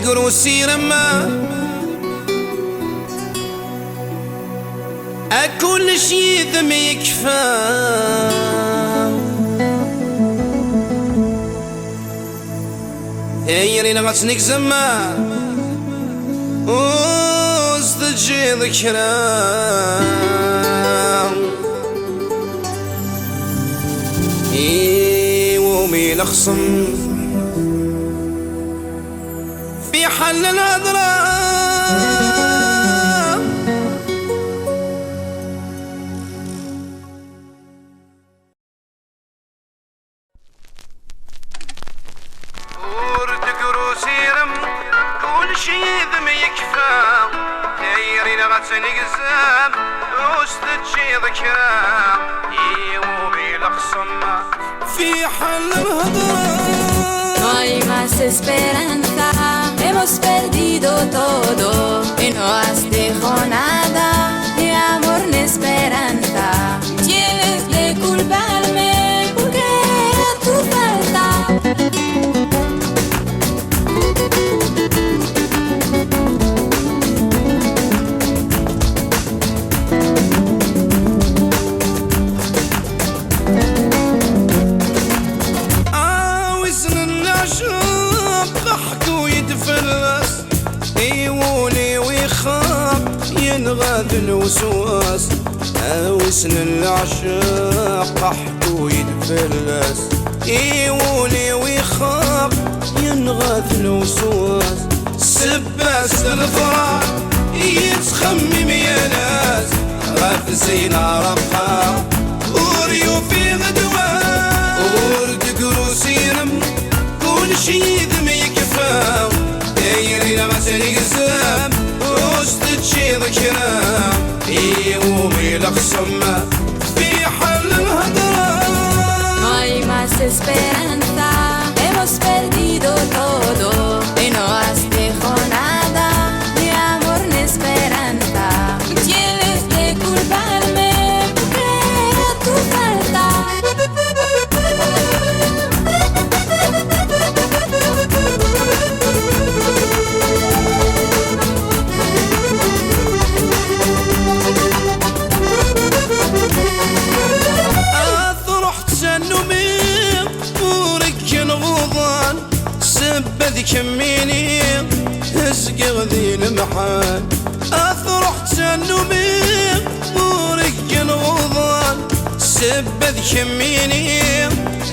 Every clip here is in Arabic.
دقروسي لما كل شي ذم يكفى يرينا غتنك زما وستجي ذكرى ومي الخصم في حل الهضره شيذ ما يكفى يرينا غتنقزم وستجي ذكرى يومي الخصم في حل الهضره. No hay más esperanza, hemos perdido todo y no has dejado nada, ni amor ni esperanza. Tienes de culparme porque era tu falta. ينغاد الوسواس وسن العشاق قحط ويتفلس يولي ويخاف ينغاد الوسواس سباس الفراق يتخمم يا ناس غاف زينة ربقا وريو في غدوان ورد قروسي رم كل شي ذم يكفى دايرين غسل قزام وستجي ذكرى يومي الخصم في حل الهضره. No hay más esperanza, hemos perdido todo y no has dejado nada, ni amor ni esperanza. Tienes de culparme porque era tu falta. كميني اسقي غذي المحال اثرح تنمي ورق الغضان سبذ كميني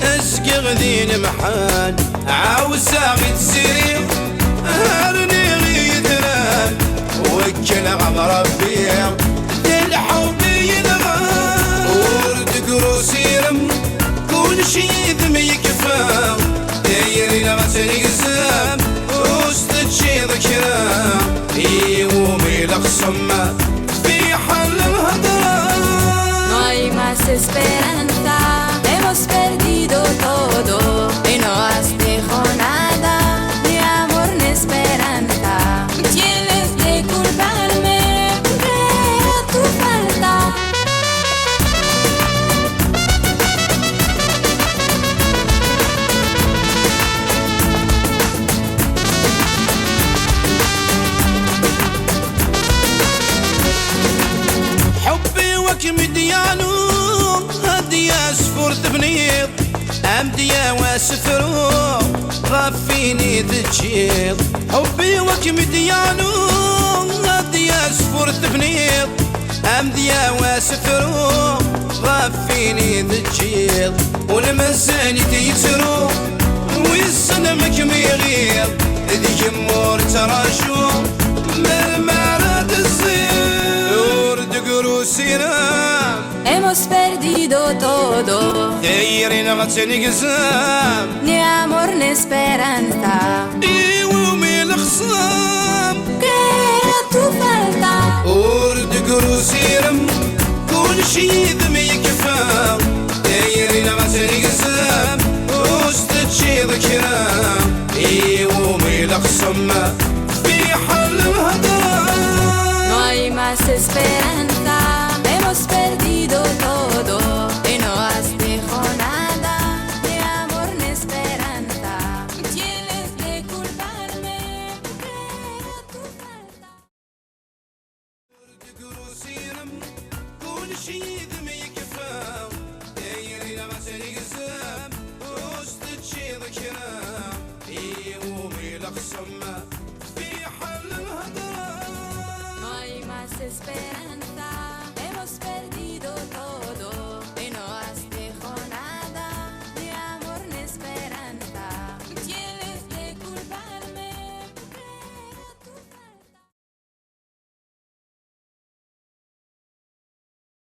اسقي غذي المحال عاوز اغيد سيري هرني غيثران وكل غمر ربي الحب يدغان ورد قروسي رم كل شي ذم يكفى دايرين غسل قزام وستجي ذكرى يومي الخصم في حل الهضره. No hay más esperanza, hemos perdido todo y no has dejado nada, ni amor ni esperanza. Tienes de culparme porque era tu falta. مديانو هديا سفور تبنيض أمديا واسفرو غفيني تجيض حبي وك مديانو هديا سفور تبنيض أمديا واسفرو غفيني تجيض والمساني تيترو ويسلمك ميغيض ذيك مور تراشو مرمارة الزير ورد قروسي Hemos perdido todo, ni amor ni esperanza. يومي الخصام que era tu falta. ورد قروسي رم كل شي ذم يكفى دايرين غسل قزام وستجي ذكرى يومي الخصم في حل الهضره. No hay más esperanza.